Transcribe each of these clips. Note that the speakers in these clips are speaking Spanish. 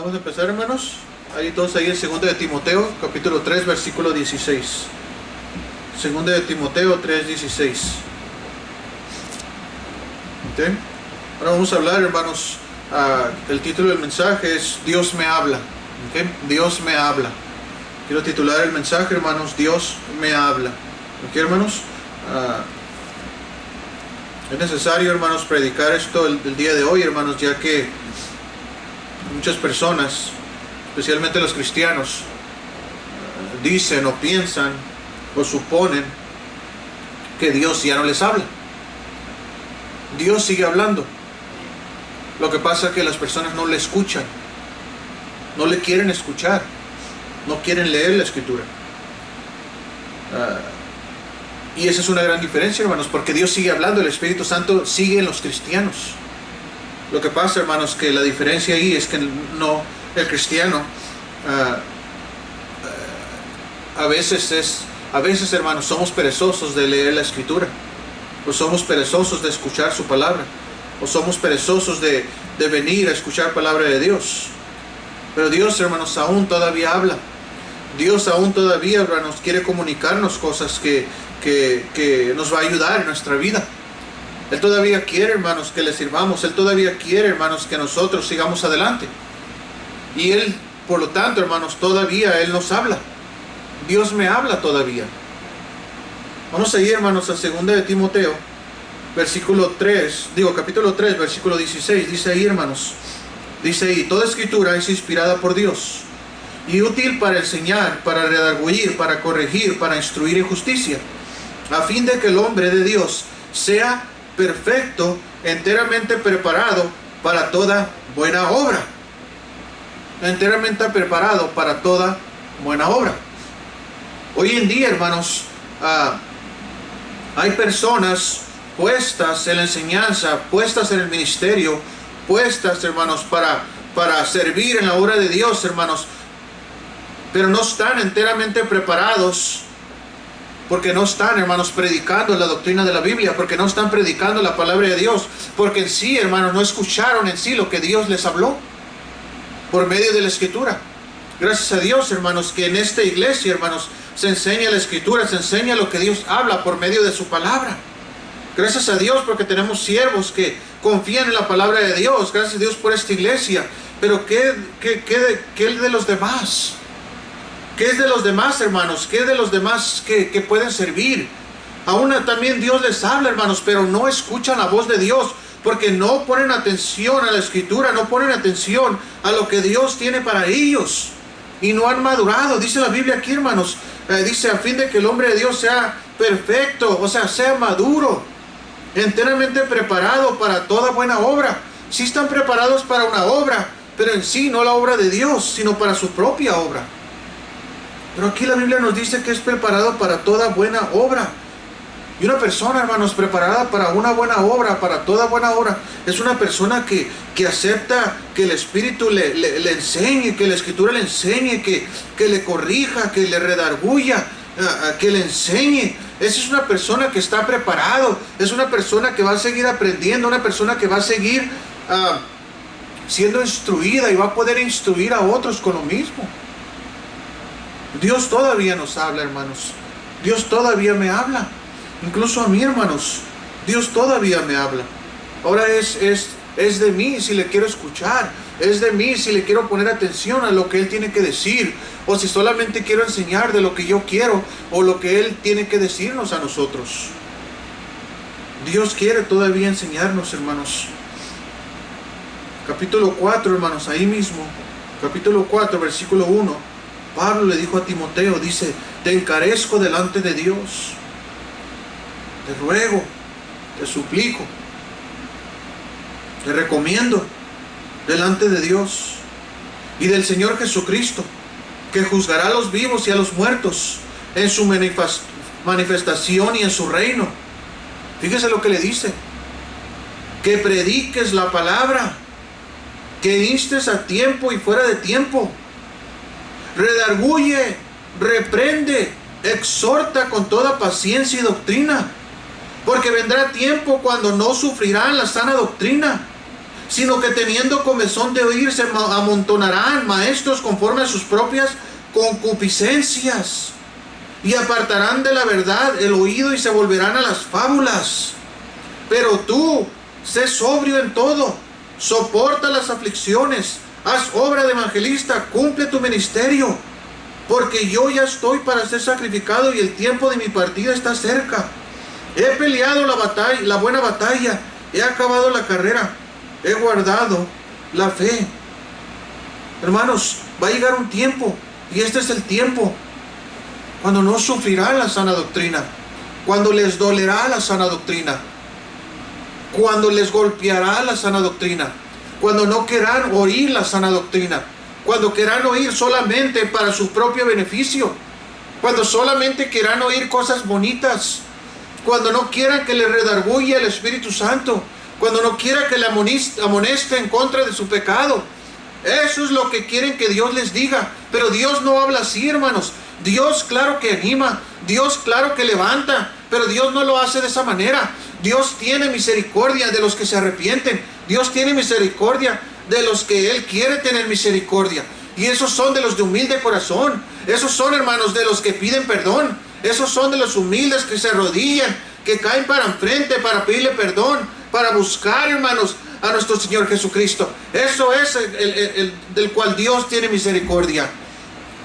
Vamos a empezar, hermanos. Ahí todos ahí en 2 de Timoteo, capítulo 3, versículo 16. 2 de Timoteo 3, 16. ¿Okay? Ahora vamos a hablar, hermanos. El título del mensaje es Dios me habla. ¿Okay? Dios me habla. Quiero titular el mensaje, hermanos, Dios me habla. ¿Ok, hermanos? Es necesario, hermanos, predicar esto el día de hoy, hermanos, ya que muchas personas, especialmente los cristianos, dicen o piensan o suponen que Dios ya no les habla. Dios sigue hablando. Lo que pasa es que las personas no le escuchan, no le quieren escuchar, no quieren leer la Escritura. Y esa es una gran diferencia, hermanos, porque Dios sigue hablando, el Espíritu Santo sigue en los cristianos. Lo que pasa, hermanos, que la diferencia ahí es que no, el cristiano a veces, hermanos, somos perezosos de leer la Escritura, o somos perezosos de escuchar su palabra, o somos perezosos de venir a escuchar palabra de Dios. Pero Dios, hermanos, aún todavía habla. Dios aún todavía, hermanos, quiere comunicarnos cosas que nos va a ayudar en nuestra vida. Él todavía quiere, hermanos, que le sirvamos. Él todavía quiere, hermanos, que nosotros sigamos adelante. Y Él, por lo tanto, hermanos, todavía Él nos habla. Dios me habla todavía. Vamos a ir, hermanos, a 2 de Timoteo, capítulo 3, versículo 16. Dice ahí, hermanos, dice ahí: toda escritura es inspirada por Dios y útil para enseñar, para redarguir, para corregir, para instruir en justicia, a fin de que el hombre de Dios sea perfecto, enteramente preparado para toda buena obra. Enteramente preparado para toda buena obra. Hoy en día, hermanos, hay personas puestas en la enseñanza, puestas en el ministerio, puestas, hermanos, para servir en la obra de Dios, hermanos, pero no están enteramente preparados, porque no están, hermanos, predicando la doctrina de la Biblia, porque no están predicando la palabra de Dios, porque en sí, hermanos, no escucharon en sí lo que Dios les habló por medio de la Escritura. Gracias a Dios, hermanos, que en esta iglesia, hermanos, se enseña la Escritura, se enseña lo que Dios habla por medio de su palabra. Gracias a Dios porque tenemos siervos que confían en la palabra de Dios. Gracias a Dios por esta iglesia. Pero ¿qué es de los demás? ¿Qué es de los demás, hermanos? ¿Qué es de los demás que pueden servir? Aún también Dios les habla, hermanos, pero no escuchan la voz de Dios, porque no ponen atención a la Escritura, no ponen atención a lo que Dios tiene para ellos, y no han madurado. Dice la Biblia aquí, hermanos, dice: a fin de que el hombre de Dios sea perfecto, o sea, sea maduro, enteramente preparado para toda buena obra. Sí están preparados para una obra, pero en sí no la obra de Dios, sino para su propia obra. Pero aquí la Biblia nos dice que es preparado para toda buena obra. Y una persona, hermanos, preparada para una buena obra, para toda buena obra, es una persona que acepta que el Espíritu le enseñe, que la Escritura le enseñe, que le corrija, que le redarguya, que le enseñe. Esa es una persona que está preparado, es una persona que va a seguir aprendiendo, una persona que va a seguir siendo instruida y va a poder instruir a otros con lo mismo. Dios todavía nos habla, hermanos. Dios todavía me habla. Incluso a mí, hermanos, Dios todavía me habla. Ahora es de mí si le quiero escuchar. Es de mí si le quiero poner atención a lo que Él tiene que decir, o si solamente quiero enseñar de lo que yo quiero, o lo que Él tiene que decirnos a nosotros. Dios quiere todavía enseñarnos, hermanos. Capítulo 4, hermanos, ahí mismo, capítulo 4, versículo 1, Pablo le dijo a Timoteo, dice: te encarezco delante de Dios, te ruego, te suplico, te recomiendo delante de Dios y del Señor Jesucristo, que juzgará a los vivos y a los muertos en su manifestación y en su reino. Fíjese lo que le dice: que prediques la palabra, que instes a tiempo y fuera de tiempo, redarguye, reprende, exhorta con toda paciencia y doctrina, porque vendrá tiempo cuando no sufrirán la sana doctrina, sino que teniendo comezón de oír se amontonarán maestros conforme a sus propias concupiscencias, y apartarán de la verdad el oído y se volverán a las fábulas. Pero tú, sé sobrio en todo, soporta las aflicciones, haz obra de evangelista, cumple tu ministerio, porque yo ya estoy para ser sacrificado y el tiempo de mi partida está cerca. He peleado la buena batalla, he acabado la carrera, he guardado la fe. Hermanos, va a llegar un tiempo, y este es el tiempo, cuando no sufrirán la sana doctrina, cuando les dolerá la sana doctrina, cuando les golpeará la sana doctrina, cuando no querrán oír la sana doctrina, cuando querrán oír solamente para su propio beneficio, cuando solamente querrán oír cosas bonitas, cuando no quieran que le redarguya el Espíritu Santo, cuando no quiera que le amoneste en contra de su pecado. Eso es lo que quieren que Dios les diga. Pero Dios no habla así, hermanos. Dios claro que anima, Dios claro que levanta, pero Dios no lo hace de esa manera. Dios tiene misericordia de los que se arrepienten. Dios tiene misericordia de los que Él quiere tener misericordia. Y esos son de los de humilde corazón. Esos son, hermanos, de los que piden perdón. Esos son de los humildes que se arrodillan, que caen para enfrente para pedirle perdón, para buscar, hermanos, a nuestro Señor Jesucristo. Eso es el del cual Dios tiene misericordia.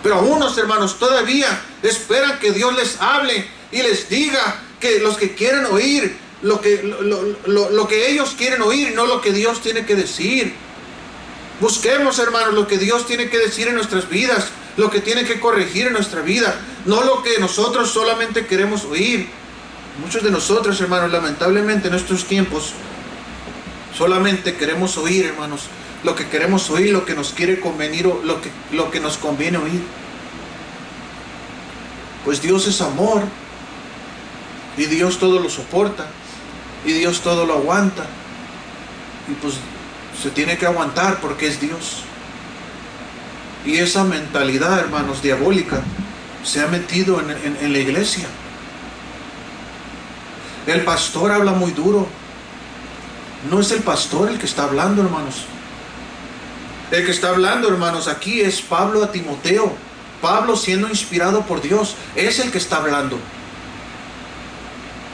Pero unos, hermanos, todavía esperan que Dios les hable y les diga que los que quieren oír lo que ellos quieren oír, no lo que Dios tiene que decir. Busquemos, hermanos, lo que Dios tiene que decir en nuestras vidas, lo que tiene que corregir en nuestra vida, no lo que nosotros solamente queremos oír. Muchos de nosotros, hermanos, lamentablemente en estos tiempos solamente queremos oír, hermanos, lo que queremos oír, lo que nos quiere convenir, o lo que nos conviene oír. Pues Dios es amor, y Dios todo lo soporta, y Dios todo lo aguanta, y pues se tiene que aguantar porque es Dios. Y esa mentalidad, hermanos, diabólica se ha metido en la iglesia. El pastor habla muy duro. No es el pastor el que está hablando, hermanos. El que está hablando, hermanos, aquí es Pablo a Timoteo. Pablo, siendo inspirado por Dios, es el que está hablando.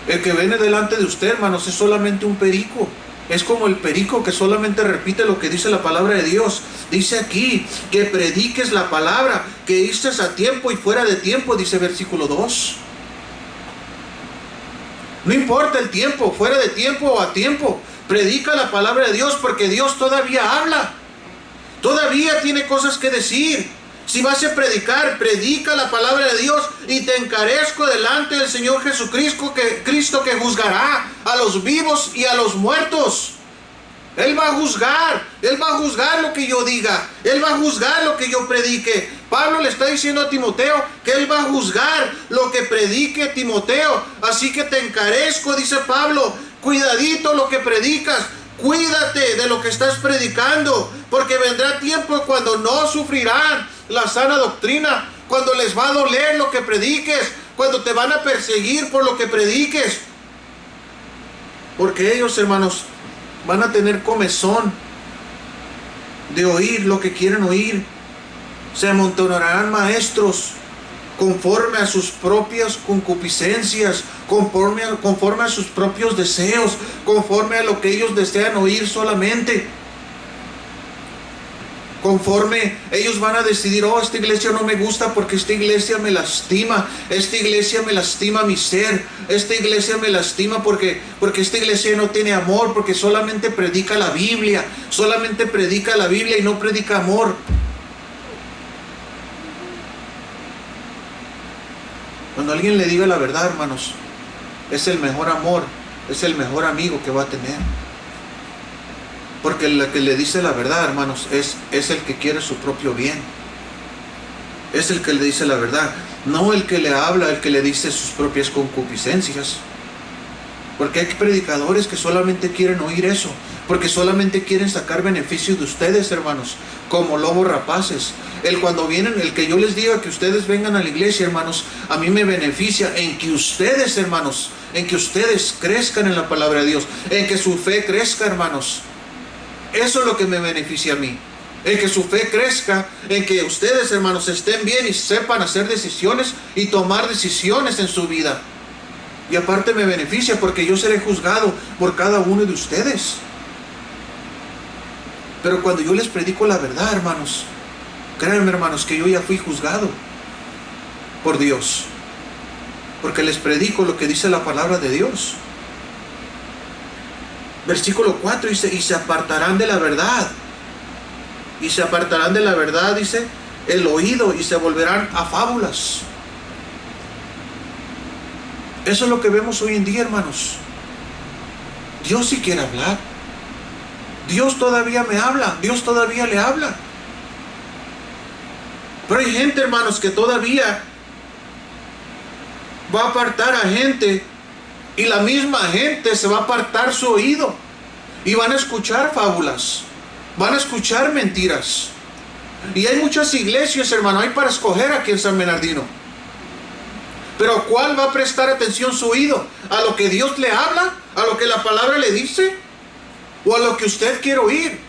El que viene delante de usted, hermanos, es solamente un perico. Es como el perico que solamente repite lo que dice la palabra de Dios. Dice aquí que prediques la palabra, que estés a tiempo y fuera de tiempo, dice versículo 2. No importa el tiempo, fuera de tiempo o a tiempo. Predica la palabra de Dios, porque Dios todavía habla. Todavía tiene cosas que decir. Si vas a predicar, predica la palabra de Dios, y te encarezco delante del Señor Jesucristo, Cristo que juzgará a los vivos y a los muertos. Él va a juzgar lo que yo diga, Él va a juzgar lo que yo predique. Pablo le está diciendo a Timoteo que Él va a juzgar lo que predique Timoteo. Así que te encarezco, dice Pablo, cuidadito lo que predicas. Cuídate de lo que estás predicando, porque vendrá tiempo cuando no sufrirán la sana doctrina, cuando les va a doler lo que prediques, cuando te van a perseguir por lo que prediques. Porque ellos, hermanos, van a tener comezón de oír lo que quieren oír. Se amontonarán maestros conforme a sus propias concupiscencias, conforme a sus propios deseos, conforme a lo que ellos desean oír solamente. Conforme ellos van a decidir, oh, esta iglesia no me gusta porque esta iglesia me lastima, esta iglesia me lastima mi ser, esta iglesia me lastima porque esta iglesia no tiene amor, porque solamente predica la Biblia y no predica amor. Cuando alguien le diga la verdad, hermanos, es el mejor amor, es el mejor amigo que va a tener. Porque el que le dice la verdad, hermanos, es el que quiere su propio bien. Es el que le dice la verdad, no el que le habla, el que le dice sus propias concupiscencias. Porque hay predicadores que solamente quieren oír eso, porque solamente quieren sacar beneficio de ustedes, hermanos, como lobos rapaces. Cuando vienen, el que yo les diga que ustedes vengan a la iglesia, hermanos, a mí me beneficia en que ustedes, hermanos, en que ustedes crezcan en la palabra de Dios, en que su fe crezca, hermanos. Eso es lo que me beneficia a mí. En que su fe crezca, en que ustedes, hermanos, estén bien y sepan hacer decisiones y tomar decisiones en su vida. Y aparte me beneficia porque yo seré juzgado por cada uno de ustedes. Pero cuando yo les predico la verdad, hermanos, créanme, hermanos, que yo ya fui juzgado por Dios, porque les predico lo que dice la palabra de Dios. Versículo 4 dice, y se apartarán de la verdad. Y se apartarán de la verdad, dice, el oído, y se volverán a fábulas. Eso es lo que vemos hoy en día, hermanos. Dios sí quiere hablar. Dios todavía me habla. Dios todavía le habla. Pero hay gente, hermanos, que todavía va a apartar a gente, y la misma gente se va a apartar su oído y van a escuchar fábulas, van a escuchar mentiras. Y hay muchas iglesias, hermano, hay para escoger aquí en San Bernardino. Pero ¿cuál va a prestar atención su oído? ¿A lo que Dios le habla? ¿A lo que la palabra le dice? ¿O a lo que usted quiere oír?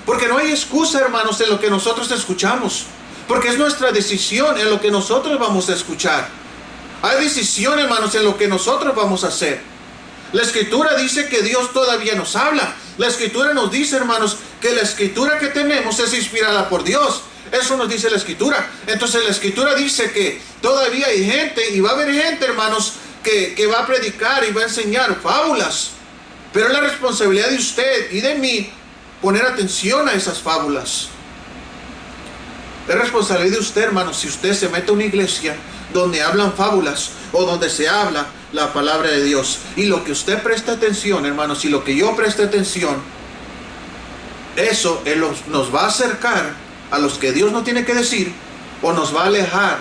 Porque no hay excusa, hermanos, en lo que nosotros escuchamos, porque es nuestra decisión en lo que nosotros vamos a escuchar. Hay decisión, hermanos, en lo que nosotros vamos a hacer. La Escritura dice que Dios todavía nos habla. La Escritura nos dice, hermanos, que la Escritura que tenemos es inspirada por Dios. Eso nos dice la Escritura. Entonces la Escritura dice que todavía hay gente, y va a haber gente, hermanos, que va a predicar y va a enseñar fábulas. Pero es la responsabilidad de usted y de mí poner atención a esas fábulas. Es responsabilidad de usted, hermanos, si usted se mete a una iglesia donde hablan fábulas o donde se habla la palabra de Dios. Y lo que usted presta atención, hermanos, y lo que yo preste atención, eso nos va a acercar a los que Dios no tiene que decir, o nos va a alejar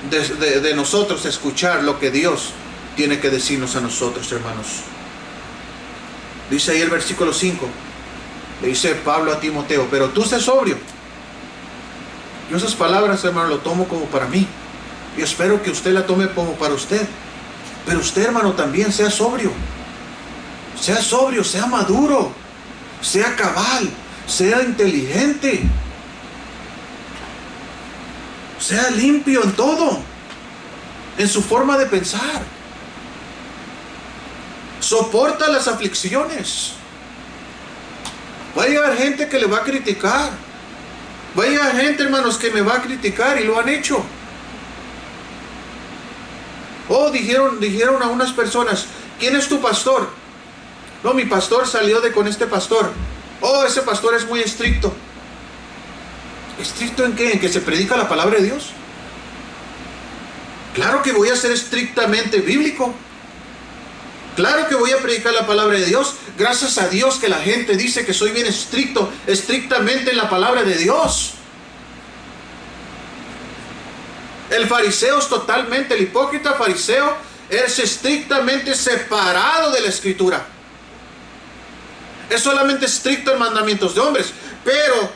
de nosotros escuchar lo que Dios tiene que decirnos a nosotros, hermanos. Dice ahí el versículo 5, le dice Pablo a Timoteo, pero tú sé sobrio. Yo esas palabras, hermano, lo tomo como para mí. Yo espero que usted la tome como para usted. Pero usted, hermano, también sea sobrio. Sea sobrio, sea maduro, sea cabal, sea inteligente, sea limpio en todo, en su forma de pensar. Soporta las aflicciones. Va a llegar gente que le va a criticar. Va a llegar gente, hermanos, que me va a criticar, y lo han hecho. Oh, dijeron a unas personas, ¿quién es tu pastor? No, mi pastor salió con este pastor. Oh, ese pastor es muy estricto. ¿Estricto en qué? ¿En que se predica la palabra de Dios? Claro que voy a ser estrictamente bíblico. Claro que voy a predicar la palabra de Dios. Gracias a Dios que la gente dice que soy bien estricto, estrictamente en la palabra de Dios. El fariseo es totalmente, el hipócrita fariseo es estrictamente separado de la Escritura. Es solamente estricto en mandamientos de hombres. Pero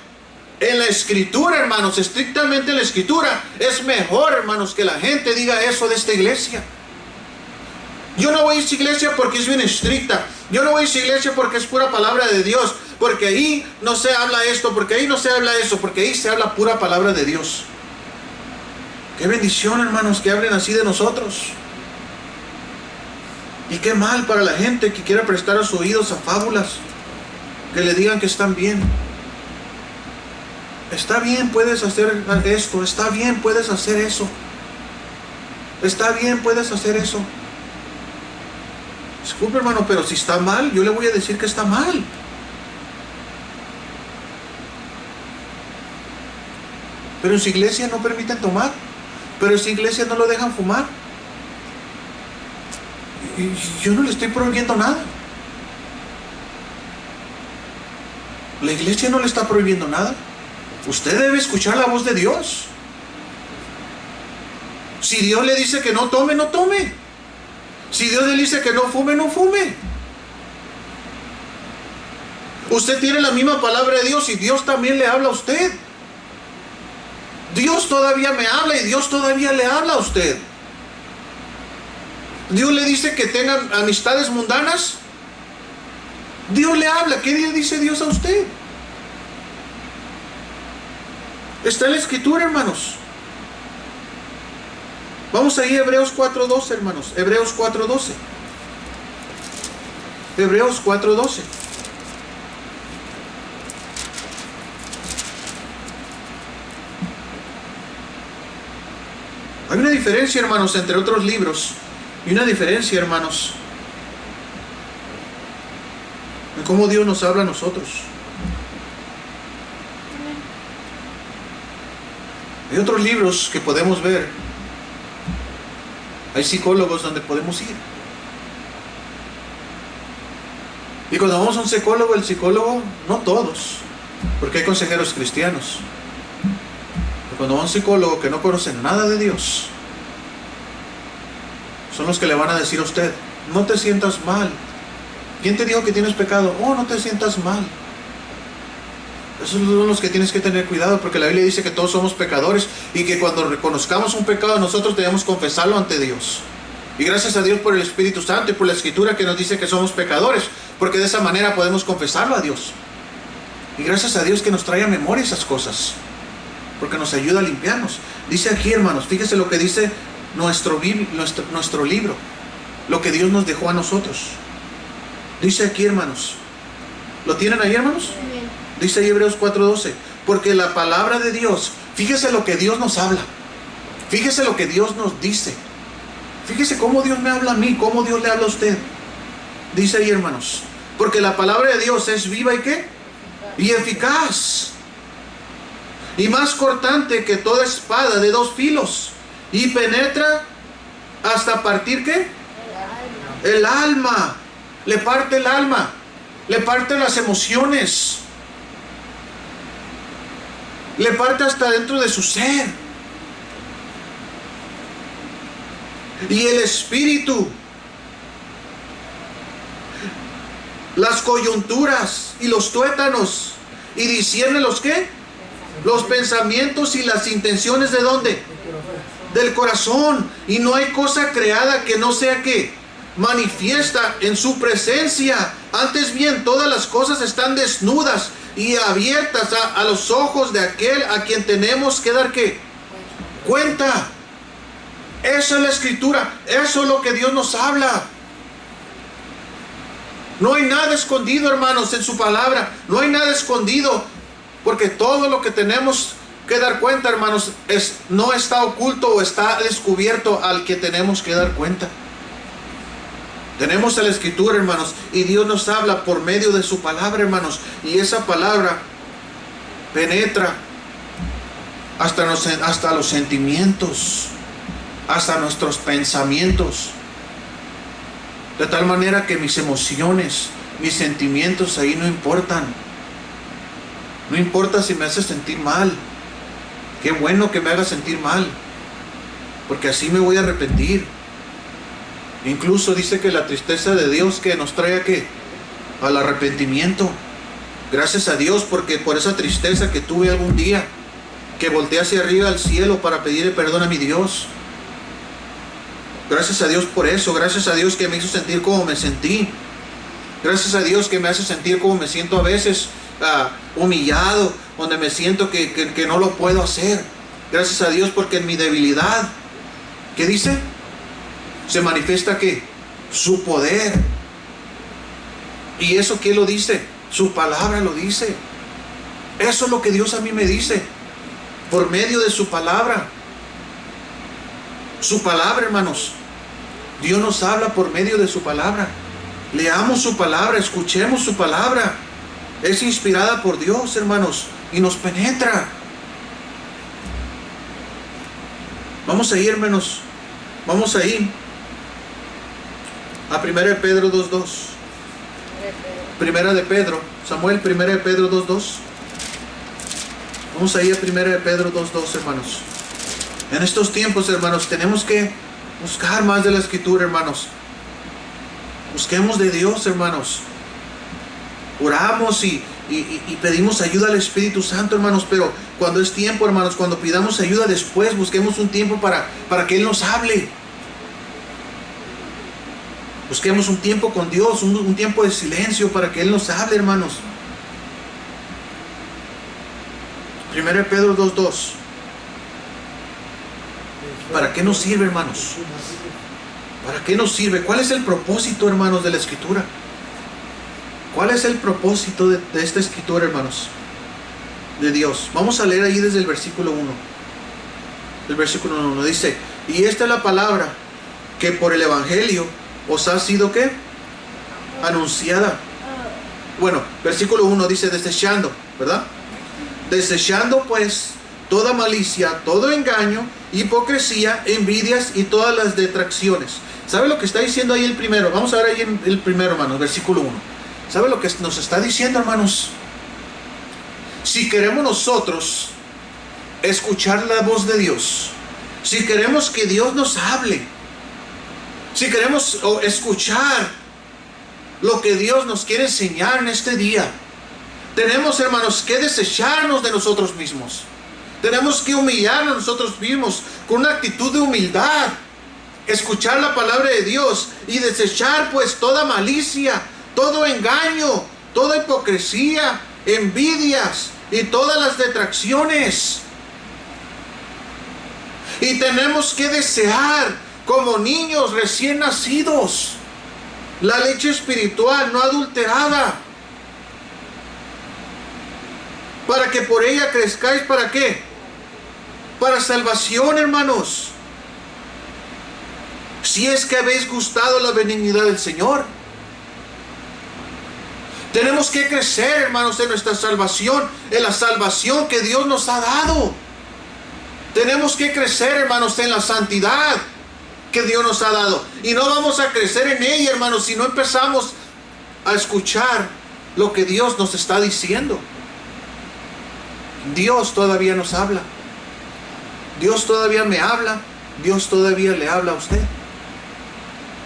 en la Escritura, hermanos, estrictamente en la Escritura, es mejor, hermanos, que la gente diga eso de esta iglesia. Yo no voy a esa iglesia porque es bien estricta. Yo no voy a esa iglesia porque es pura palabra de Dios. Porque ahí no se habla esto, porque ahí no se habla eso, porque ahí se habla pura palabra de Dios. Qué bendición, hermanos, que hablen así de nosotros. Y qué mal para la gente que quiera prestar sus oídos a fábulas, que le digan que están bien. Está bien, puedes hacer esto. Está bien, puedes hacer eso. Está bien, puedes hacer eso. Disculpe, hermano, pero si está mal, yo le voy a decir que está mal. Pero en su iglesia no permiten tomar. Pero en su iglesia no lo dejan fumar. Y yo no le estoy prohibiendo nada. La iglesia no le está prohibiendo nada. Usted debe escuchar la voz de Dios. Si Dios le dice que no tome, no tome. Si Dios le dice que no fume, no fume. Usted tiene la misma palabra de Dios y Dios también le habla a usted. Dios todavía me habla y Dios todavía le habla a usted. Dios le dice que tengan amistades mundanas. Dios le habla. ¿Qué le dice Dios a usted? Está en la Escritura, hermanos. Vamos ahí a Hebreos 4:12, hermanos. Hebreos 4:12. Hebreos 4:12. Hay una diferencia, hermanos, entre otros libros. Y una diferencia, hermanos, en cómo Dios nos habla a nosotros. Hay otros libros que podemos ver. Hay psicólogos donde podemos ir. Y cuando vamos a un psicólogo, el psicólogo, no todos, porque hay consejeros cristianos. Pero cuando va a un psicólogo que no conoce nada de Dios, son los que le van a decir a usted: no te sientas mal. ¿Quién te dijo que tienes pecado? Oh, no te sientas mal. Esos son los que tienes que tener cuidado, porque la Biblia dice que todos somos pecadores y que cuando reconozcamos un pecado nosotros debemos confesarlo ante Dios. Y gracias a Dios por el Espíritu Santo y por la Escritura que nos dice que somos pecadores, porque de esa manera podemos confesarlo a Dios. Y gracias a Dios que nos trae a memoria esas cosas, porque nos ayuda a limpiarnos. Dice aquí, hermanos, fíjese lo que dice nuestro libro, lo que Dios nos dejó a nosotros. Dice aquí, hermanos, ¿lo tienen ahí, hermanos? Dice ahí Hebreos 4:12, porque la palabra de Dios, fíjese lo que Dios nos habla, fíjese lo que Dios nos dice, fíjese cómo Dios me habla a mí, cómo Dios le habla a usted. Dice ahí, hermanos, porque la palabra de Dios es viva y ¿qué? Y eficaz, y más cortante que toda espada de dos filos, y penetra hasta partir ¿qué? El alma. Le parte el alma, le parte las emociones, le parte hasta dentro de su ser. Y el espíritu, las coyunturas y los tuétanos, y discierne los ¿qué? Los pensamientos y las intenciones ¿de dónde? Del corazón. Y no hay cosa creada que no sea ¿qué? Manifiesta en su presencia. Antes bien, todas las cosas están desnudas y abiertas a los ojos de aquel a quien tenemos que dar ¿qué? Cuenta. Eso es la Escritura, eso es lo que Dios nos habla. No hay nada escondido, hermanos, en su palabra. No hay nada escondido, porque todo lo que tenemos que dar cuenta, hermanos, no está oculto o está descubierto al que tenemos que dar cuenta. Tenemos la Escritura, hermanos, y Dios nos habla por medio de su palabra, hermanos, y esa palabra penetra hasta los sentimientos, hasta nuestros pensamientos, de tal manera que mis emociones, mis sentimientos ahí no importan. No importa si me hace sentir mal. Qué bueno que me haga sentir mal, porque así me voy a arrepentir. Incluso dice que la tristeza de Dios que nos trae ¿a qué? Al arrepentimiento. Gracias a Dios, porque por esa tristeza que tuve algún día, que volteé hacia arriba al cielo para pedirle perdón a mi Dios. Gracias a Dios por eso. Gracias a Dios que me hizo sentir como me sentí. Gracias a Dios que me hace sentir como me siento a veces, humillado, donde me siento que no lo puedo hacer. Gracias a Dios porque en mi debilidad, ¿qué dice? Se manifiesta ¿qué? Su poder. ¿Y eso qué lo dice? Su palabra lo dice. Eso es lo que Dios a mí me dice, por medio de su palabra. Su palabra, hermanos. Dios nos habla por medio de su palabra. Leamos su palabra, escuchemos su palabra. Es inspirada por Dios, hermanos, y nos penetra. Vamos ahí, hermanos. Vamos ahí a 1 de Pedro 2:2. Primera de Pedro, Samuel, 1 de Pedro 2:2. Vamos ahí a 1 de Pedro 2:2, hermanos. En estos tiempos, hermanos, tenemos que buscar más de la Escritura, hermanos. Busquemos de Dios, hermanos. Oramos y pedimos ayuda al Espíritu Santo, hermanos, pero cuando es tiempo, hermanos, cuando pidamos ayuda después, busquemos un tiempo para que Él nos hable. Busquemos un tiempo con Dios, un tiempo de silencio para que Él nos hable, hermanos. 1 Pedro 2:2. ¿Para qué nos sirve, hermanos? ¿Para qué nos sirve? ¿Cuál es el propósito, hermanos, de la Escritura? ¿Cuál es el propósito de esta Escritura, hermanos? De Dios. Vamos a leer ahí desde el versículo 1. El versículo 1 dice: y esta es la palabra que por el Evangelio os ha sido, ¿qué? Anunciada. Bueno, versículo 1 dice desechando, ¿verdad? Desechando pues toda malicia, todo engaño, hipocresía, envidias y todas las detracciones. ¿Sabe lo que está diciendo ahí el primero? Vamos a ver ahí el primero, hermanos, versículo 1. ¿Sabe lo que nos está diciendo, hermanos? Si queremos nosotros escuchar la voz de Dios, si queremos que Dios nos hable, si queremos escuchar lo que Dios nos quiere enseñar en este día, tenemos, hermanos, que desecharnos de nosotros mismos. Tenemos que humillarnos nosotros mismos con una actitud de humildad, escuchar la palabra de Dios y desechar pues toda malicia, todo engaño, toda hipocresía, envidias y todas las detracciones. Y tenemos que desear como niños recién nacidos la leche espiritual no adulterada, para que por ella crezcáis. ¿Para qué? Para salvación, hermanos, si es que habéis gustado la benignidad del Señor. Tenemos que crecer, hermanos, en nuestra salvación, en la salvación que Dios nos ha dado. Tenemos que crecer, hermanos, en la santidad que Dios nos ha dado. Y no vamos a crecer en ella, hermanos, si no empezamos a escuchar lo que Dios nos está diciendo. Dios todavía nos habla. Dios todavía me habla. Dios todavía le habla a usted.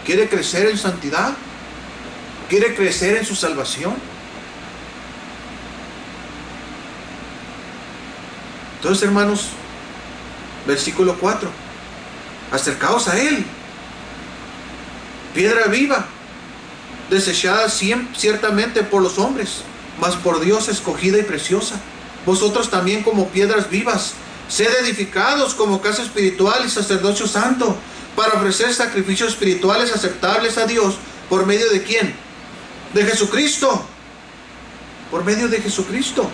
¿Quiere crecer en santidad? ¿Quiere crecer en su salvación? Entonces, hermanos, versículo 4. Acercaos a Él, piedra viva, desechada ciertamente por los hombres, mas por Dios escogida y preciosa. Vosotros también, como piedras vivas, sed edificados como casa espiritual y sacerdocio santo, para ofrecer sacrificios espirituales aceptables a Dios. ¿Por medio de quién? De Jesucristo. Por medio de Jesucristo.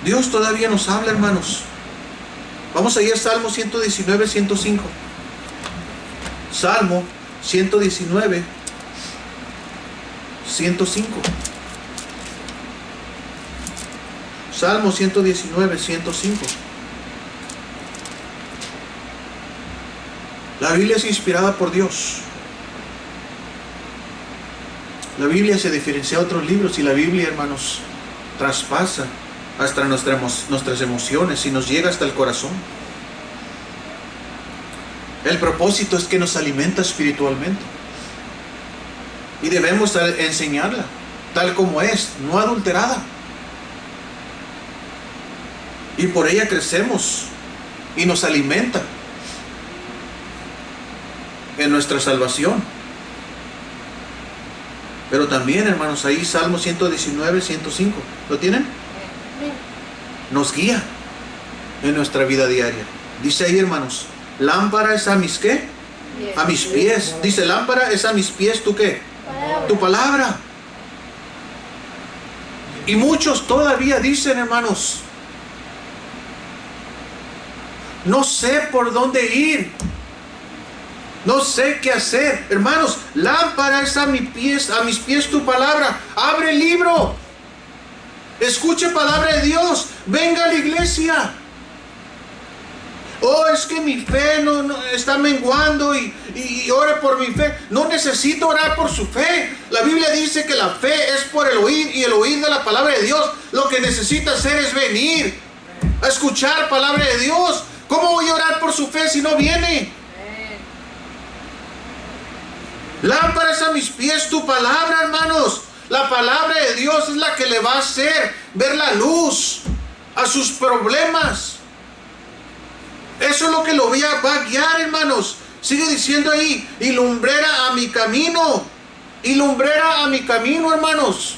Dios todavía nos habla, hermanos. Vamos a ir a Salmo 119, 105. Salmo 119, 105. Salmo 119, 105. La Biblia es inspirada por Dios. La Biblia se diferencia de otros libros y la Biblia, hermanos, traspasa hasta nuestras emociones y nos llega hasta el corazón. El propósito es que nos alimenta espiritualmente y debemos enseñarla tal como es, no adulterada, y por ella crecemos y nos alimenta en nuestra salvación. Pero también, hermanos, ahí Salmo 119, 105, ¿lo tienen? Nos guía en nuestra vida diaria. Dice ahí, hermanos, lámpara es a mis ¿qué? A mis pies. Dice, lámpara es a mis pies, ¿tú qué? Tu palabra. Y muchos todavía dicen, hermanos, no sé por dónde ir, no sé qué hacer. Hermanos, lámpara es a mis pies tu palabra. Abre el libro, escuche palabra de Dios, venga a la iglesia. Oh, es que mi fe no está menguando y ore por mi fe. No necesito orar por su fe. La Biblia dice que la fe es por el oír y el oír de la palabra de Dios. Lo que necesita hacer es venir a escuchar palabra de Dios. ¿Cómo voy a orar por su fe si no viene? Lámpara es a mis pies tu palabra, hermanos. La palabra de Dios es la que le va a hacer ver la luz a sus problemas. Eso es lo que lo va a guiar, hermanos. Sigue diciendo ahí, y lumbrera a mi camino. Y lumbrera a mi camino, hermanos.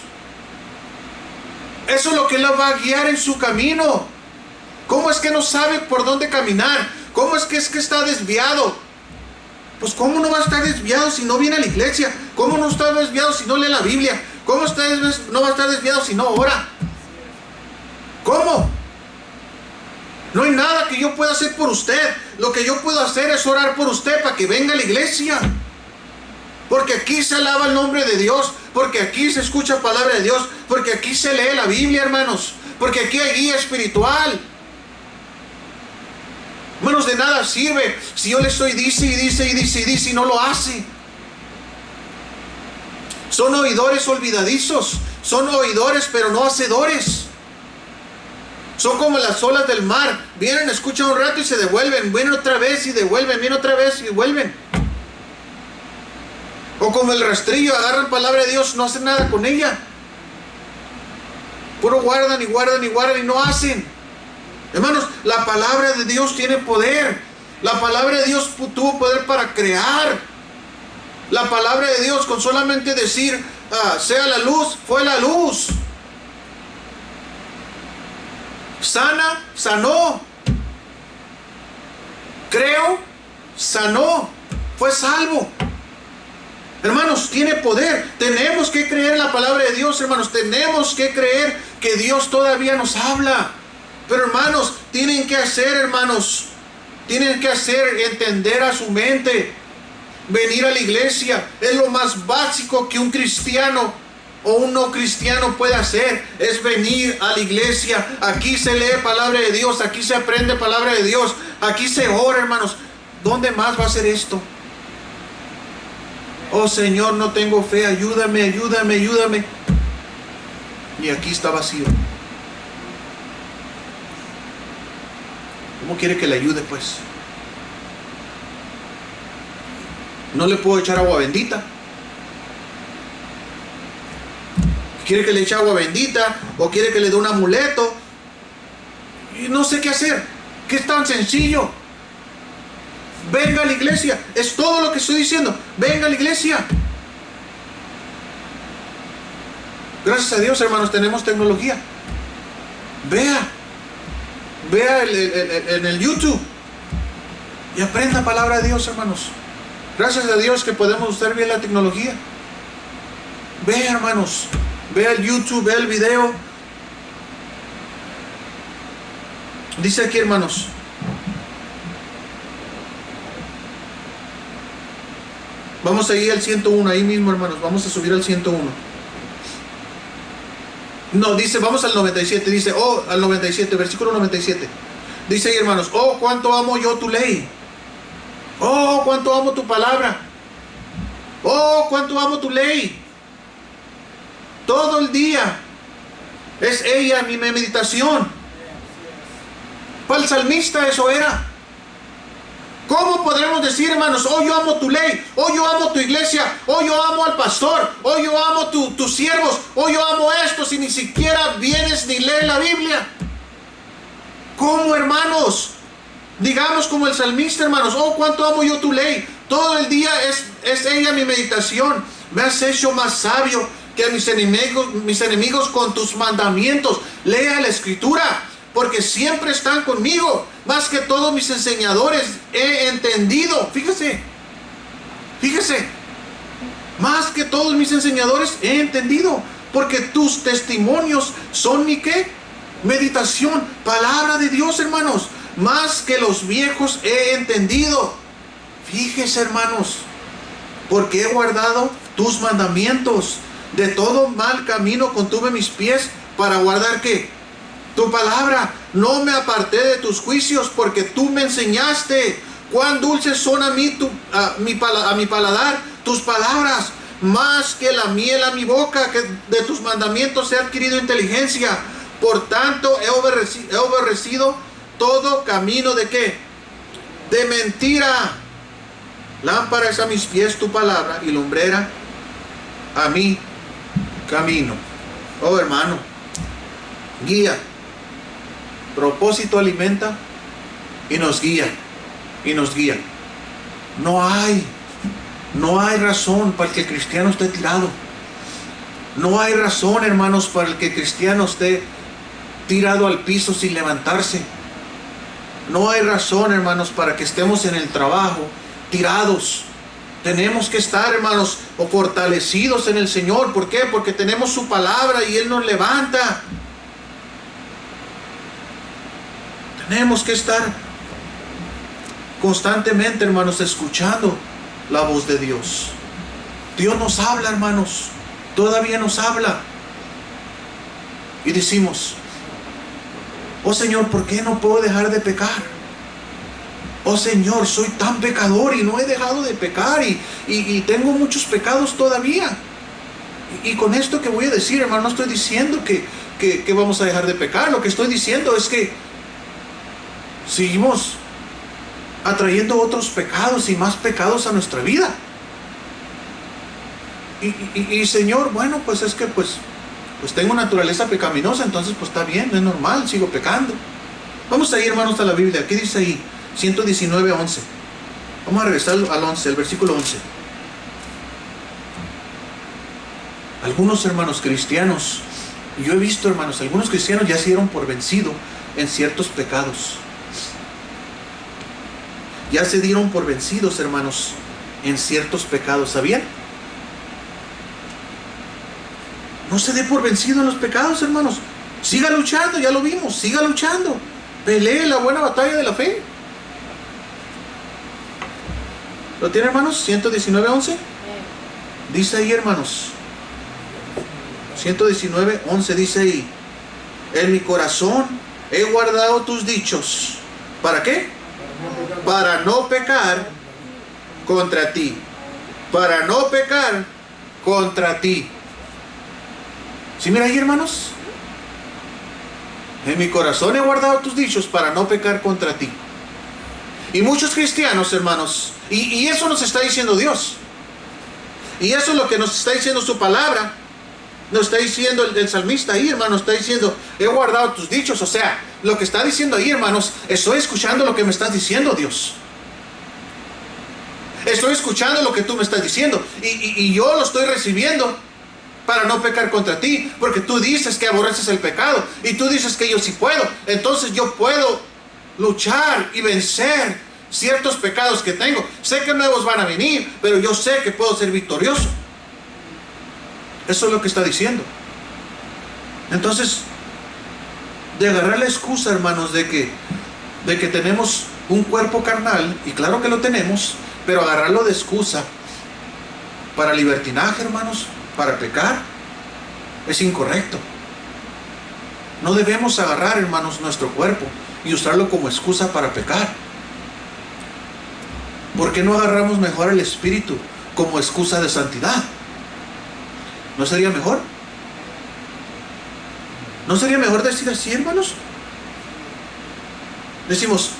Eso es lo que Él va a guiar en su camino. ¿Cómo es que no sabe por dónde caminar? ¿Cómo es que está desviado? Pues ¿cómo no va a estar desviado si no viene a la iglesia? ¿Cómo no está desviado si no lee la Biblia? ¿Cómo no va a estar desviado si no ora? ¿Cómo? No hay nada que yo pueda hacer por usted. Lo que yo puedo hacer es orar por usted para que venga a la iglesia. Porque aquí se alaba el nombre de Dios. Porque aquí se escucha palabra de Dios. Porque aquí se lee la Biblia, hermanos. Porque aquí hay guía espiritual. Hermanos, de nada sirve si yo le estoy dice y no lo hace. Son oidores olvidadizos. Son oidores pero no hacedores. Son como las olas del mar. Vienen, escuchan un rato y se devuelven. Vienen otra vez y devuelven. Vienen otra vez y devuelven. O como el rastrillo, agarran palabra de Dios, no hacen nada con ella. Puro guardan y no hacen. Hermanos, la palabra de Dios tiene poder. La palabra de Dios tuvo poder para crear. La palabra de Dios, con solamente decir, sea la luz, fue la luz. Sana, sanó. Creo, sanó. Fue salvo. Hermanos, tiene poder. Tenemos que creer en la palabra de Dios, hermanos. Tenemos que creer que Dios todavía nos habla. Pero hermanos, tienen que hacer, hermanos. Tienen que hacer entender a su mente. Venir a la iglesia es lo más básico que un cristiano o un no cristiano puede hacer. Es venir a la iglesia. Aquí se lee palabra de Dios. Aquí se aprende palabra de Dios. Aquí se ora, hermanos. ¿Dónde más va a ser esto? Oh Señor, no tengo fe, ayúdame. Y aquí está vacío. ¿Cómo quiere que le ayude, pues? No le puedo echar agua bendita. ¿Quiere que le eche agua bendita? ¿O quiere que le dé un amuleto? Y no sé qué hacer. ¿Qué es tan sencillo? Venga a la iglesia. Es todo lo que estoy diciendo. Venga a la iglesia. Gracias a Dios, hermanos, tenemos tecnología. Vea en el YouTube y aprenda palabra de Dios, hermanos. Gracias a Dios que podemos usar bien la tecnología. Vea, hermanos. Vea el YouTube, vea el video. Dice aquí, hermanos. Vamos a ir al 101, ahí mismo, hermanos. Vamos a subir al 101. No, dice, vamos al 97. Dice, al 97, versículo 97. Dice ahí, hermanos, oh, cuánto amo yo tu ley. Oh, cuánto amo tu palabra. Oh, cuánto amo tu ley. Todo el día es ella mi meditación. Para el salmista eso era. ¿Cómo podremos decir, hermanos, oh, yo amo tu ley, oh, yo amo tu iglesia, oh, yo amo al pastor, oh, yo amo tus siervos, oh, yo amo esto, si ni siquiera vienes ni lees la Biblia? ¿Cómo, hermanos? Digamos como el salmista, hermanos, oh, cuánto amo yo tu ley. Todo el día es ella mi meditación. Me has hecho más sabio que a mis enemigos con tus mandamientos. Lea la escritura, porque siempre están conmigo. Más que todos mis enseñadores he entendido. Fíjese. Más que todos mis enseñadores he entendido. Porque tus testimonios son mi ¿qué? Meditación. Palabra de Dios, hermanos. Más que los viejos he entendido. Fíjese, hermanos. Porque he guardado tus mandamientos. De todo mal camino contuve mis pies para guardar ¿qué? Tu palabra. No me aparté de tus juicios, porque tú me enseñaste. Cuán dulces son a mi paladar tus palabras. Más que la miel a mi boca, que de tus mandamientos he adquirido inteligencia. Por tanto he aborrecido todo camino de ¿qué? De mentira. Lámpara es a mis pies tu palabra y lumbrera a mi camino. Oh, hermano, guía. Propósito alimenta y nos guía. No hay razón para que el cristiano esté tirado. No hay razón, hermanos, para el que el cristiano esté tirado al piso sin levantarse. No hay razón, hermanos, para que estemos en el trabajo tirados. Tenemos que estar, hermanos, o fortalecidos en el Señor. ¿Por qué? Porque tenemos su palabra y Él nos levanta. Tenemos que estar constantemente, hermanos, escuchando la voz de Dios. Dios nos habla, hermanos. Todavía nos habla. Y decimos: oh Señor, ¿por qué no puedo dejar de pecar? Oh Señor, soy tan pecador y no he dejado de pecar y tengo muchos pecados todavía. Y con esto que voy a decir, hermano, no estoy diciendo que vamos a dejar de pecar. Lo que estoy diciendo es que seguimos atrayendo otros pecados y más pecados a nuestra vida. Y Señor, bueno, pues es que pues tengo naturaleza pecaminosa, entonces pues está bien, es normal, sigo pecando. Vamos a ir, hermanos, a la Biblia. ¿Qué dice ahí? 119:11. Vamos a regresar al 11, el versículo 11. Algunos hermanos cristianos, yo he visto, hermanos, algunos cristianos ya se dieron por vencido en ciertos pecados. Ya se dieron por vencidos, hermanos, en ciertos pecados. ¿Sabían? No se dé por vencido en los pecados, hermanos. Siga luchando, ya lo vimos. Siga luchando. Pelee la buena batalla de la fe. ¿Lo tiene, hermanos? 119:11. Dice ahí, hermanos. 119:11 dice ahí: en mi corazón he guardado tus dichos. ¿Para qué? Para no pecar contra ti. Para no pecar contra ti. ¿Sí mira ahí, hermanos? En mi corazón he guardado tus dichos para no pecar contra ti. Y muchos cristianos, hermanos, y eso nos está diciendo Dios. Y eso es lo que nos está diciendo su palabra. Nos está diciendo el salmista ahí, hermanos, está diciendo: he guardado tus dichos. O sea, lo que está diciendo ahí, hermanos, estoy escuchando lo que me estás diciendo, Dios. Estoy escuchando lo que tú me estás diciendo. Y yo lo estoy recibiendo para no pecar contra ti. Porque tú dices que aborreces el pecado. Y tú dices que yo sí puedo. Entonces yo puedo luchar y vencer ciertos pecados que tengo. Sé que nuevos van a venir, pero yo sé que puedo ser victorioso. Eso es lo que está diciendo. Entonces, de agarrar la excusa, hermanos, de que tenemos un cuerpo carnal, y claro que lo tenemos, pero agarrarlo de excusa para libertinaje, hermanos, para pecar, es incorrecto. No debemos agarrar, hermanos, nuestro cuerpo y usarlo como excusa para pecar. ¿Por qué no agarramos mejor el espíritu como excusa de santidad? ¿No sería mejor? ¿No sería mejor decir así, hermanos? Decimos: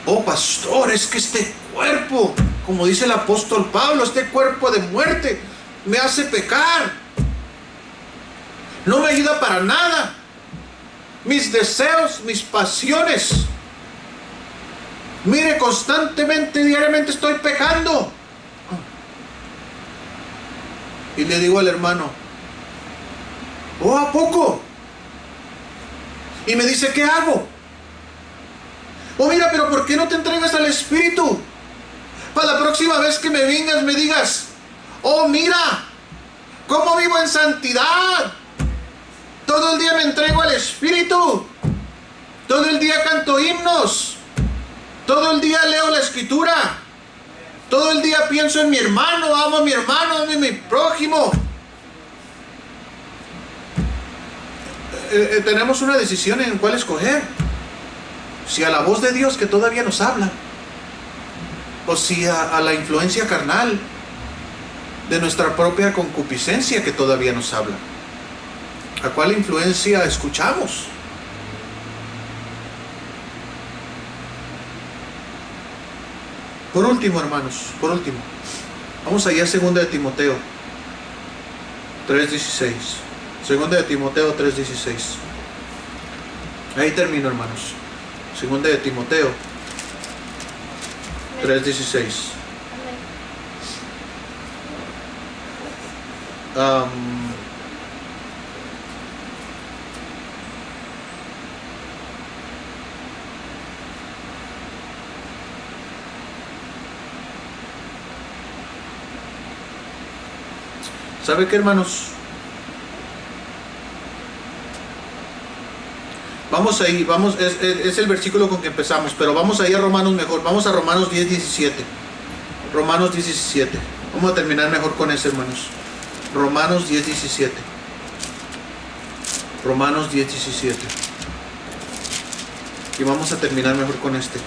oh pastor, es que este cuerpo, como dice el apóstol Pablo, este cuerpo de muerte me hace pecar. No me ayuda para nada. Mis deseos, mis pasiones. Mire, constantemente, diariamente estoy pecando. Y le digo al hermano: oh, ¿a poco? Y me dice: ¿qué hago? Oh, mira, pero ¿por qué no te entregas al Espíritu? Para la próxima vez que me vengas me digas: oh, mira, cómo vivo en santidad. Todo el día me entrego al Espíritu. Todo el día canto himnos. Todo el día leo la Escritura. Todo el día pienso en mi hermano, amo a mi hermano, amo a mi prójimo. Tenemos una decisión en cuál escoger. Si a la voz de Dios que todavía nos habla, o si a la influencia carnal de nuestra propia concupiscencia que todavía nos habla. ¿A cuál influencia escuchamos? Por último, hermanos, por último, vamos allá a 2 de Timoteo 3:16. 2 de Timoteo 3:16. Ahí termino, hermanos. 2 de Timoteo 3:16. ¿Sabe qué, hermanos? Vamos ahí, es el versículo con que empezamos, pero vamos ahí a Romanos mejor. Vamos a Romanos 10:17. Romanos 17. Vamos a terminar mejor con ese, hermanos. Romanos 10:17. Romanos 10:17. Y vamos a terminar mejor con este.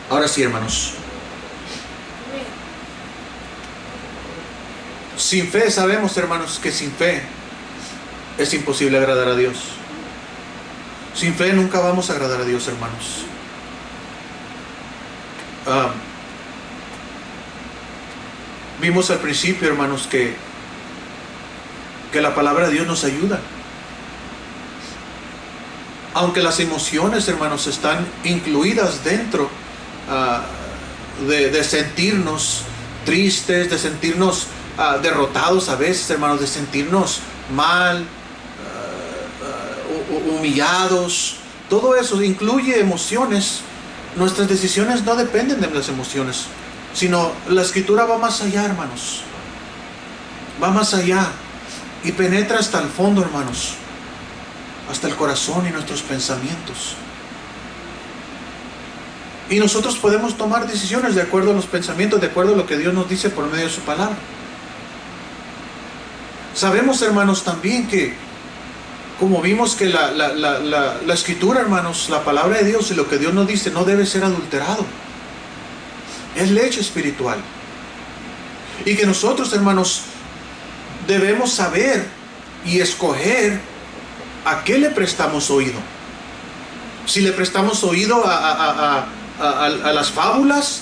Ahora sí, hermanos. Sin fe sabemos, hermanos, que sin fe es imposible agradar a Dios. Sin fe nunca vamos a agradar a Dios, hermanos. Vimos al principio, hermanos, que la palabra de Dios nos ayuda. Aunque las emociones, hermanos, están incluidas dentro de sentirnos tristes, de sentirnos derrotados a veces, hermanos, de sentirnos mal, humillados. Todo eso incluye emociones. Nuestras decisiones no dependen de las emociones, sino la Escritura va más allá, hermanos. Va más allá y penetra hasta el fondo, hermanos, hasta el corazón y nuestros pensamientos. Y nosotros podemos tomar decisiones de acuerdo a los pensamientos, de acuerdo a lo que Dios nos dice por medio de su palabra. Sabemos, hermanos, también que, como vimos que la Escritura, hermanos, la palabra de Dios y lo que Dios nos dice no debe ser adulterado. Es leche espiritual. Y que nosotros, hermanos, debemos saber y escoger a qué le prestamos oído. Si le prestamos oído a las fábulas,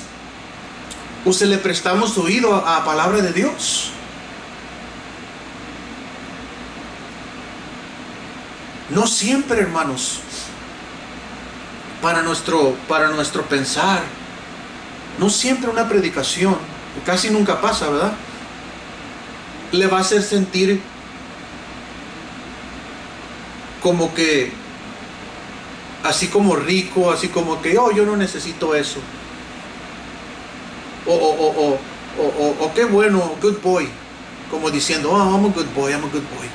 o si le prestamos oído a la palabra de Dios. No siempre, hermanos, para nuestro pensar, no siempre una predicación, casi nunca pasa, ¿verdad?, le va a hacer sentir como que, así como rico, así como que, oh, yo no necesito eso. O qué bueno, good boy. Como diciendo, oh, I'm a good boy, I'm a good boy.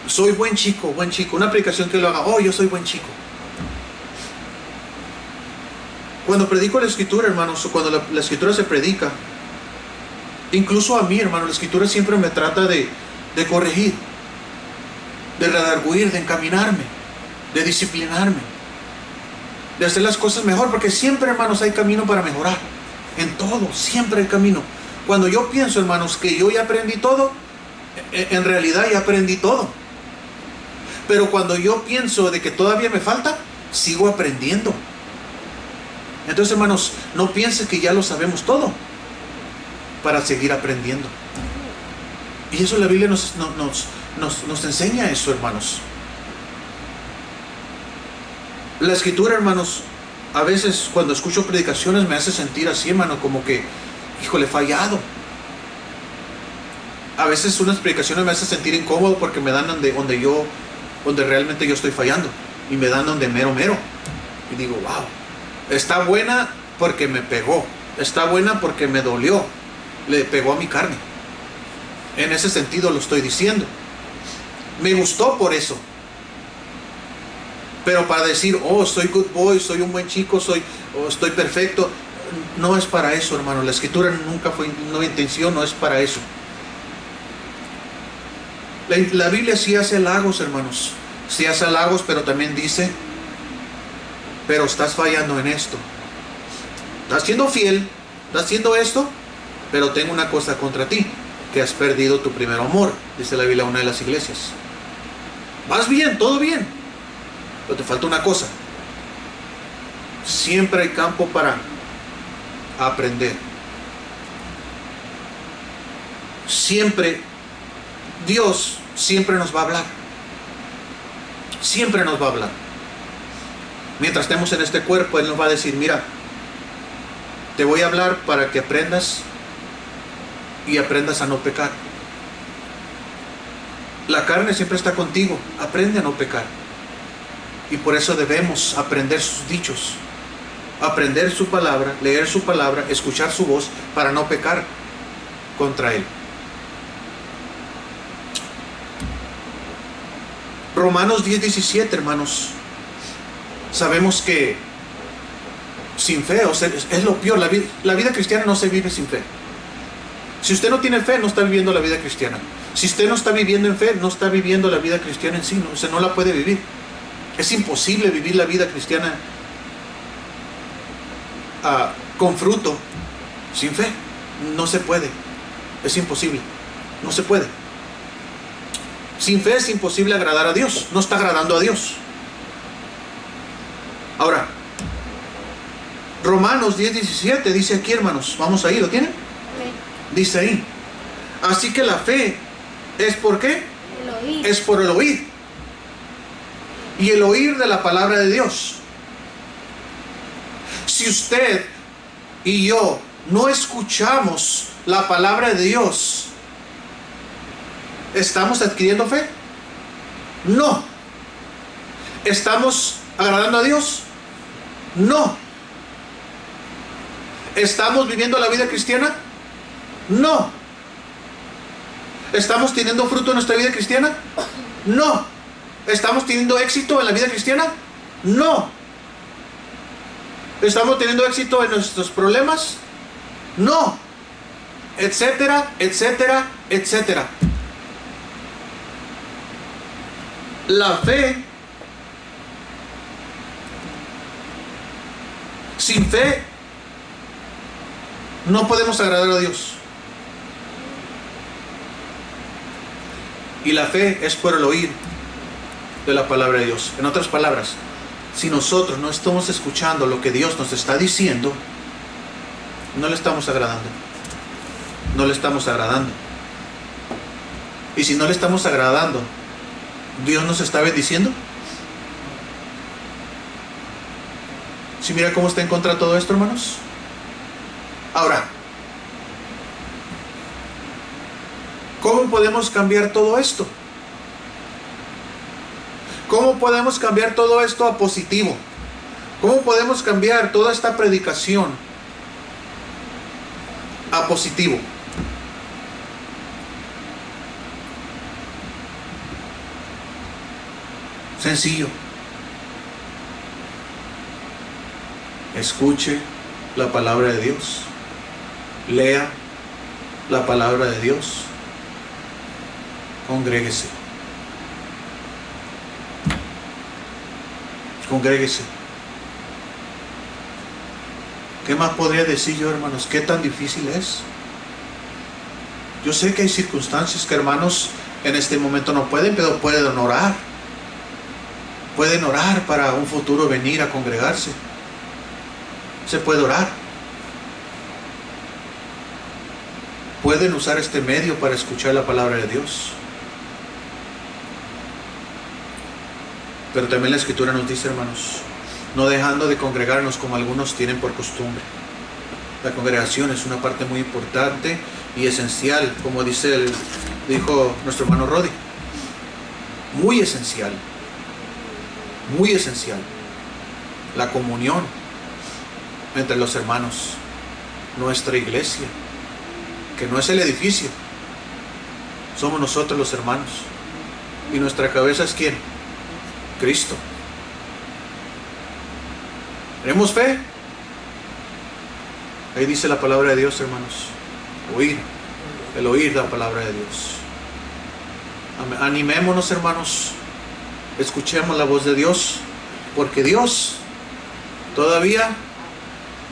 Soy buen chico, buen chico. Una aplicación que lo haga, oh, yo soy buen chico. Cuando predico la Escritura, hermanos, o cuando la Escritura se predica, incluso a mí, hermano, la Escritura siempre me trata de corregir, de redarguir, de encaminarme, de disciplinarme, de hacer las cosas mejor, porque siempre, hermanos, hay camino para mejorar. En todo, siempre hay camino. Cuando yo pienso, hermanos, que yo ya aprendí todo, en realidad ya aprendí todo. Pero cuando yo pienso de que todavía me falta, sigo aprendiendo. Entonces, hermanos, no piense que ya lo sabemos todo, para seguir aprendiendo. Y eso la Biblia nos enseña eso, hermanos. La Escritura, hermanos, a veces cuando escucho predicaciones me hace sentir así, hermano, como que, híjole, he fallado. A veces unas predicaciones me hacen sentir incómodo porque me dan donde realmente yo estoy fallando, y me dan donde mero. Y digo, wow, está buena porque me pegó, está buena porque me dolió, le pegó a mi carne. En ese sentido lo estoy diciendo. Me gustó por eso. Pero para decir, oh, soy good boy, soy un buen chico, estoy perfecto, no es para eso, hermano. La Escritura nunca fue, no intención, no es para eso. La Biblia sí hace halagos, hermanos. Sí hace halagos, pero también dice, pero estás fallando en esto. Estás siendo fiel, estás haciendo esto, pero tengo una cosa contra ti, que has perdido tu primer amor, dice la Biblia a una de las iglesias. Vas bien, todo bien, pero te falta una cosa. Siempre hay campo para aprender. Siempre, Dios siempre nos va a hablar. Siempre nos va a hablar. Mientras estemos en este cuerpo, Él nos va a decir, mira, te voy a hablar para que aprendas y aprendas a no pecar. La carne siempre está contigo, aprende a no pecar. Y por eso debemos aprender sus dichos, aprender su palabra, leer su palabra, escuchar su voz para no pecar contra Él. Romanos 10:17, hermanos. Sabemos que sin fe, o sea, es lo peor. La vida cristiana no se vive sin fe. Si usted no tiene fe, no está viviendo la vida cristiana. Si usted no está viviendo en fe, no está viviendo la vida cristiana en sí, ¿no? O sea, no la puede vivir. Es imposible vivir la vida cristiana con fruto sin fe. No se puede. Es imposible. No se puede. Sin fe es imposible agradar a Dios. No está agradando a Dios. Ahora, Romanos 10:17 dice aquí, hermanos. Vamos ahí, ¿lo tienen? Dice ahí. Así que la fe es ¿por qué? El oír. Es por el oír. Y el oír de la palabra de Dios. Si usted y yo no escuchamos la palabra de Dios, ¿estamos adquiriendo fe? No. ¿Estamos agradando a Dios? No. ¿Estamos viviendo la vida cristiana? No. ¿Estamos teniendo fruto en nuestra vida cristiana? No. ¿Estamos teniendo éxito en la vida cristiana? No. ¿Estamos teniendo éxito en nuestros problemas? No. Etcétera, etcétera, etcétera. La fe, sin fe, no podemos agradar a Dios. Y la fe es por el oír de la palabra de Dios. En otras palabras, si nosotros no estamos escuchando lo que Dios nos está diciendo, no le estamos agradando. No le estamos agradando. Y si no le estamos agradando, ¿Dios nos está bendiciendo? ¿Sí mira cómo está en contra de todo esto, hermanos? Ahora, ¿cómo podemos cambiar todo esto? ¿Cómo podemos cambiar todo esto a positivo? ¿Cómo podemos cambiar toda esta predicación a positivo? Sencillo. Escuche la palabra de Dios. Lea la palabra de Dios. Congréguese. Congréguese. ¿Qué más podría decir yo, hermanos? ¿Qué tan difícil es? Yo sé que hay circunstancias que, hermanos, en este momento no pueden, pero pueden orar. Pueden orar para un futuro venir a congregarse. Se puede orar. Pueden usar este medio para escuchar la palabra de Dios. Pero también la Escritura nos dice, hermanos, no dejando de congregarnos como algunos tienen por costumbre. La congregación es una parte muy importante y esencial, como dijo nuestro hermano Rodi. Muy esencial. Muy esencial. La comunión entre los hermanos. Nuestra iglesia, que no es el edificio, somos nosotros los hermanos. Y nuestra cabeza es ¿quién? Cristo. ¿Tenemos fe? Ahí dice la palabra de Dios, hermanos. Oír. El oír la palabra de Dios. Animémonos, hermanos. Escuchemos la voz de Dios, porque Dios todavía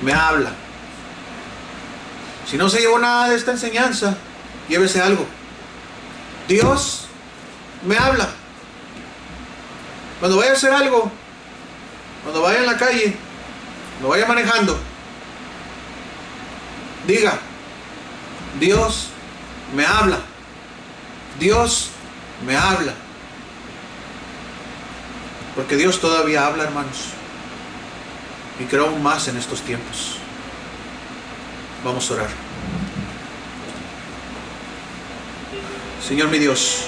me habla. Si no se llevó nada de esta enseñanza, llévese algo. Dios me habla. Cuando vaya a hacer algo, cuando vaya en la calle, cuando vaya manejando, diga: Dios me habla. Dios me habla. Porque Dios todavía habla, hermanos. Y creo aún más en estos tiempos. Vamos a orar. Señor mi Dios,